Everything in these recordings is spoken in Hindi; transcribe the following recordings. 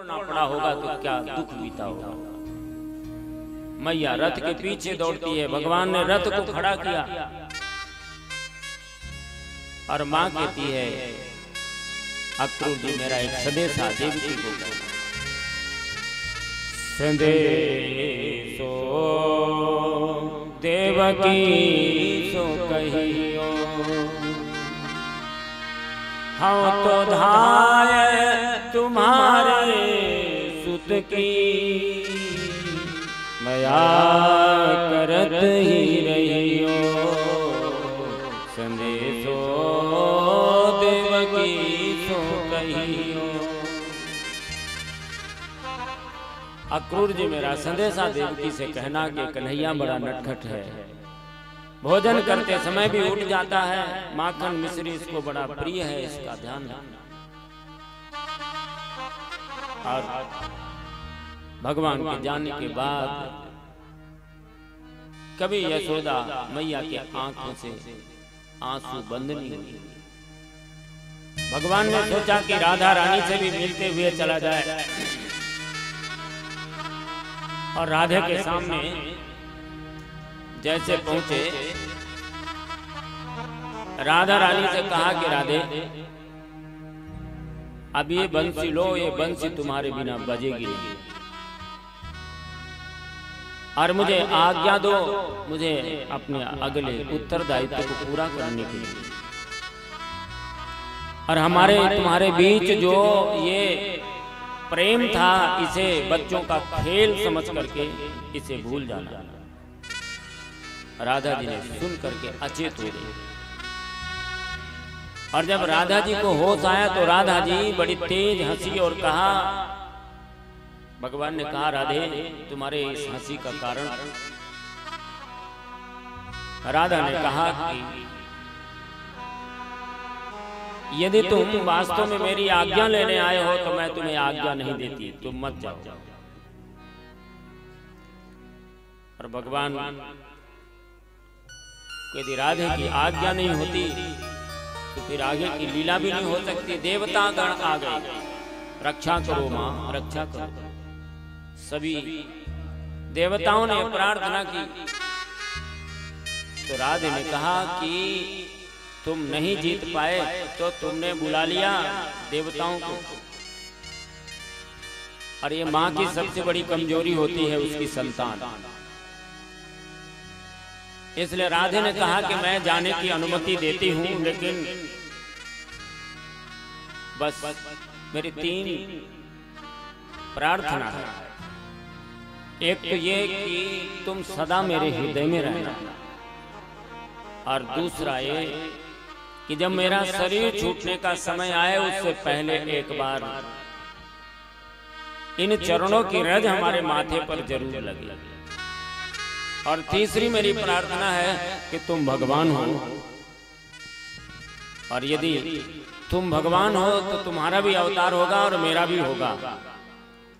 छोड़ना पड़ा होगा तो क्या दुख बीता होगा। मैया रथ के पीछे दौड़ती है, भगवान ने रथ को खड़ा किया और माँ कहती है अक्रूर जी मेरा एक संदेशा देवकी को संदेशो देवकी सो कहियो हम तो धाय तुम्हारे सुत की मया करत ही रहियो संदेशो देवकी सो कहियो। अक्रूर जी मेरा संदेशा देवकी से कहना कि कन्हैया बड़ा नटखट है, भोजन करते समय भी उठ जाता है, माखन मिश्री इसको बड़ा प्रिय है, इसका ध्यान रखना। और भगवान के जाने के बाद कभी यशोदा मैया के आंखों से आंसू बंद नहीं हुए। भगवान ने सोचा कि राधा रानी से भी मिलते हुए चला जाए और राधे के सामने जैसे पहुंचे राधा रानी से कहा कि राधे अब ये बंसी लो, ये बंसी तुम्हारे बिना बजेगी नहीं और मुझे आज्ञा दो मुझे अपने अगले उत्तरदायित्व को पूरा करने के लिए। और हमारे तुम्हारे बीच जो ये प्रेम था इसे बच्चों का खेल समझ करके इसे भूल जाना। राधा जी ने सुन करके अचेत हो गए और जब राधा जी को होश आया तो राधा जी बड़ी तेज हंसी और कहा, भगवान ने कहा राधे तुम्हारे इस हंसी का कारण। राधा ने कहा कि यदि तुम वास्तव में मेरी आज्ञा लेने आए हो तो मैं तुम्हें आज्ञा नहीं देती, तुम मत जाओ। और भगवान यदि राधे की आज्ञा नहीं होती तो फिर आगे की लीला भी नहीं हो सकती। देवता गण आ गए, रक्षा करो मां रक्षा करो। सभी देवताओं ने प्रार्थना की तो राधे ने कहा कि तुम नहीं जीत पाए तो तुमने बुला लिया देवताओं को, और ये मां की सबसे बड़ी कमजोरी होती है उसकी संतान। इसलिए राधे ने कहा कि मैं जाने की अनुमति देती हूं, लेकिन बस मेरी 3 प्रार्थना है। एक तो ये कि तुम सदा मेरे हृदय में रहना, और दूसरा ये कि जब मेरा शरीर छूटने का समय आए उससे पहले एक बार इन चरणों की रज हमारे माथे पर जरूर लगे। और तीसरी मेरी प्रार्थना है कि तुम भगवान हो, और यदि तुम भगवान हो तो तुम्हारा भी अवतार होगा और मेरा भी होगा।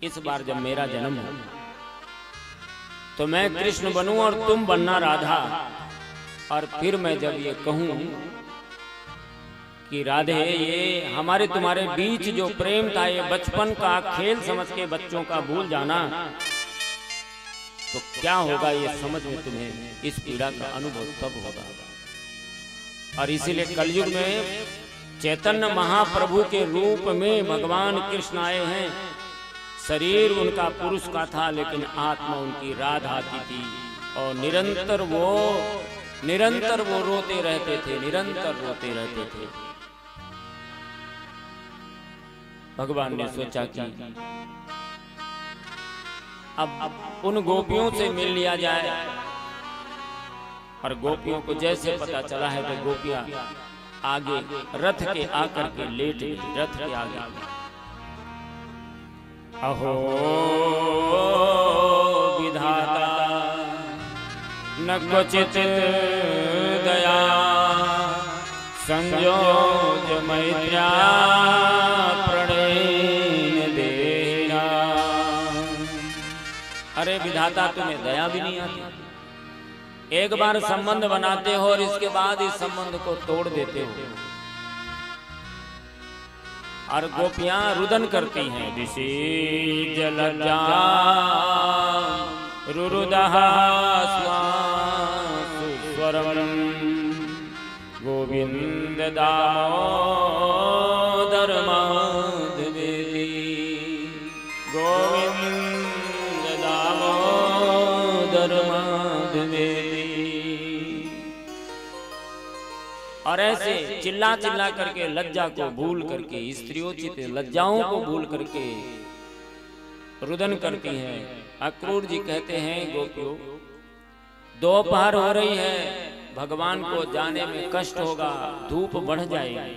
इस बार जब मेरा जन्म हो तो मैं कृष्ण बनूं और तुम बनना राधा। और फिर मैं जब ये कहूं कि राधे ये हमारे तुम्हारे बीच जो प्रेम था ये बचपन का खेल समझ के बच्चों का भूल जाना, तो क्या होगा ये समझ में तुम्हें इस पीड़ा का अनुभव तब होगा। और इसीलिए कलयुग में चैतन्य महाप्रभु के रूप में भगवान कृष्ण आए हैं। शरीर उनका पुरुष का था लेकिन आत्मा उनकी राधा की थी, और निरंतर वो रोते रहते थे, निरंतर रोते रहते थे। भगवान ने सोचा कि अब उन गोपियों से मिल लिया जाए। और गोपियों को जैसे पता चला है तो गोपियां आगे रथ के आकर के लेट गई, रथ के आगे। अहो विधाता न क्वचित दया संयोज मैत्र्या प्रणेन देना। अरे विधाता तुम्हें दया भी नहीं आती, एक बार संबंध बनाते हो और इसके बाद इस संबंध को तोड़ देते हो। और गोपियां रुदन करती हैं। विशेष लज्जा रुरुदः स्वरम गोविंद दामोदर माधवेति गोविंद दामोदर माधवेति। और ऐसे चिल्ला चिल्ला करके लज्जा को भूल करके, स्त्रियोचित लज्जाओं को भूल करके रुदन करती हैं। अक्रूर जी कहते हैं गोपियों, दोपहर हो रही है, भगवान को जाने में कष्ट होगा, धूप बढ़ जाएगी।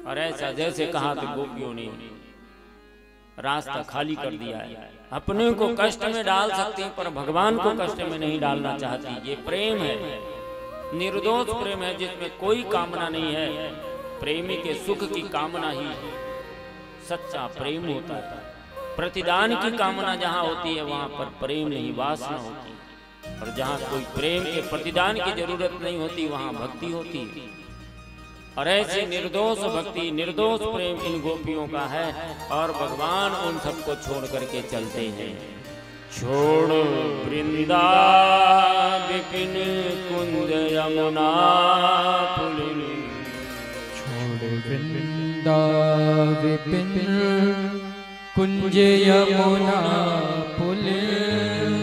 और ऐसा जैसे कहा कि गोपियों ने रास्ता खाली कर दिया है। अपने को कष्ट में डाल सकती पर भगवान को कष्ट में नहीं डालना चाहती। ये प्रेम है, निर्दोष प्रेम है जिसमें कोई कामना नहीं है। प्रेमी के सुख की कामना ही सच्चा प्रेम होता है। प्रतिदान की कामना जहाँ होती है वहाँ पर प्रेम नहीं, वासना होती है। और जहाँ कोई प्रेम के प्रतिदान की जरूरत नहीं होती वहाँ भक्ति होती है। और ऐसे निर्दोष भक्ति, निर्दोष प्रेम इन गोपियों का है। और भगवान उन सबको छोड़ करके चलते हैं। छोड़ वृंदा विपिन कुंज यमुना पुलिन, छोड़ वृंदा विपिन कुंज यमुना पुलिन,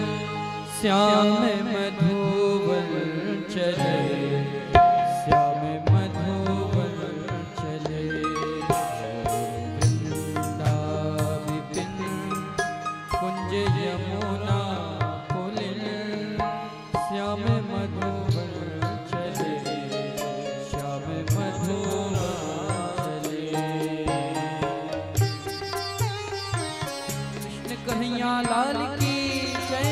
श्याम मधुवन चले, श्याम मधुवन चले। वृंदा विपिन कुंज यमुना पुलिन, श्याम मधुवन चले, श्याम मधुवन चले। कृष्ण कन्हैया लाल की जय।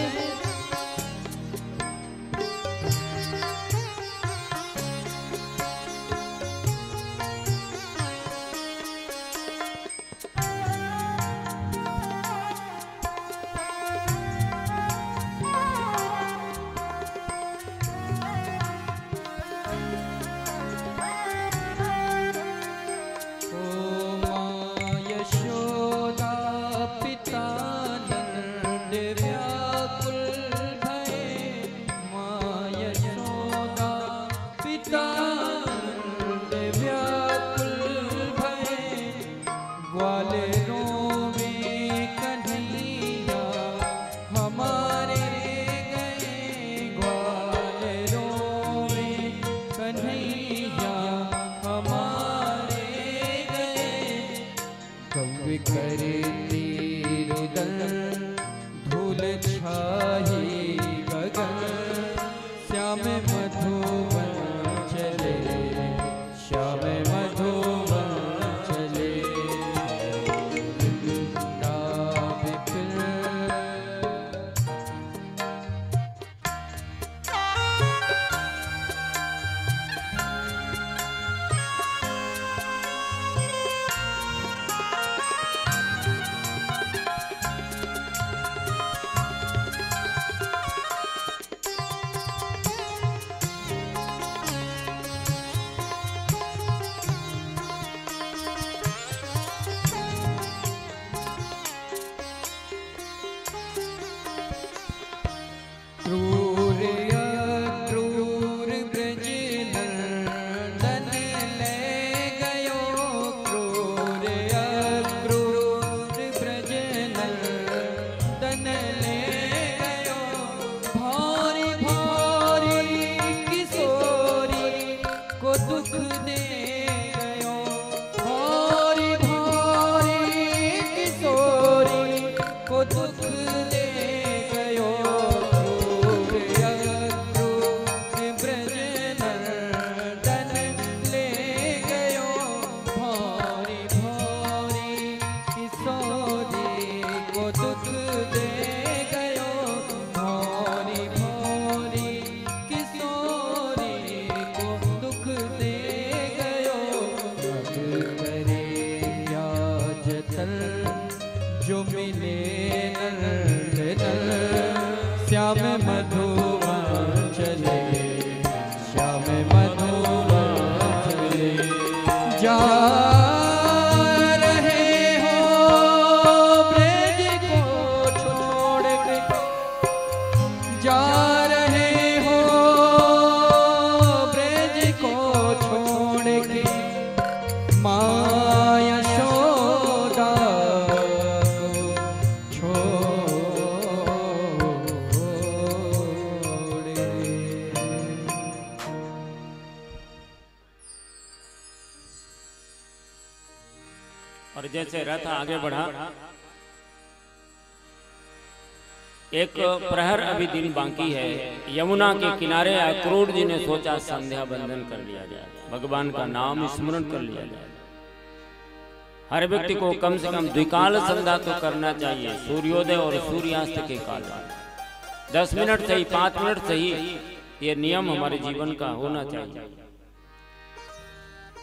श्याम मधुवन चले, श्याम मधुवन चले। जा जैसे रथ आगे बढ़ा, एक प्रहर अभी दिन बाकी है। यमुना के किनारे अक्रूर जी ने सोचा संध्या बंदन कर लिया जाए, भगवान का नाम स्मरण कर लिया जाए। हर व्यक्ति को कम से कम द्विकाल संध्या तो करना चाहिए, सूर्योदय और सूर्यास्त के काल में 10 मिनट सही, 5 मिनट सही, ये नियम हमारे जीवन का होना चाहिए।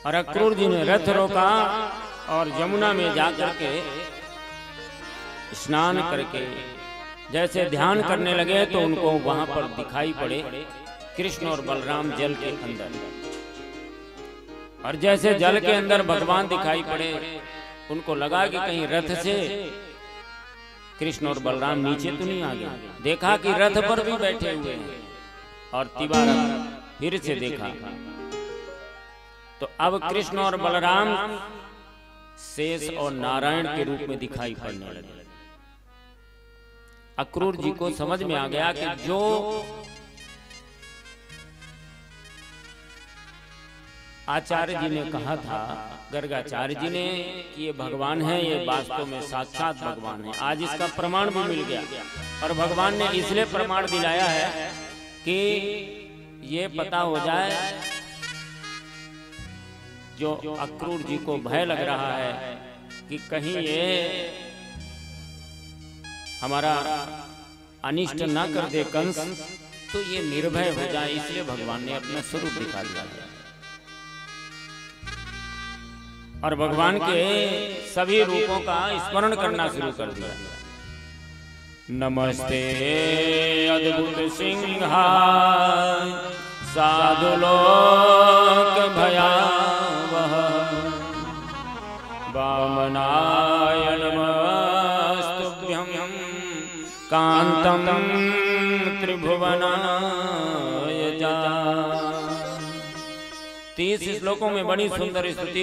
और अक्रूर जी ने रथ रोका और यमुना में जाकर के स्नान करके जैसे ध्यान करने लगे तो उनको वहां पर दिखाई पड़े कृष्ण और बलराम जल के अंदर। और जैसे जल के अंदर भगवान दिखाई पड़े, उनको लगा कि कहीं रथ से कृष्ण और बलराम नीचे तो नहीं आ गए। देखा कि रथ पर भी बैठे हुए हैं और तिबारा फिर से देखा तो अब कृष्ण और बलराम शेष और नारायण के रूप में दिखाई पड़ने लगे। अक्रूर जी को समझ में आ गया कि जो आचार्य जी ने कहा था, गर्गाचार्य जी ने कि ये भगवान है, ये वास्तव में साक्षात भगवान है। आज इसका प्रमाण भी मिल गया। और भगवान ने इसलिए प्रमाण दिलाया है कि ये पता हो जाए, जो अक्रूर जी को भय लग रहा है कि कहीं ये हमारा अनिष्ट ना कर दे कंस, तो ये निर्भय हो जाए, इसलिए भगवान ने अपना स्वरूप दिखा दिया। और भगवान के सभी रूपों का स्मरण करना शुरू कर दिया। नमस्ते अद्भुत सिंहाय साधु लोक भयावह वामनाय नमस्तुभ्यं कांतं त्रिभुवनाय जा। 30 श्लोकों में बड़ी सुंदर स्तुति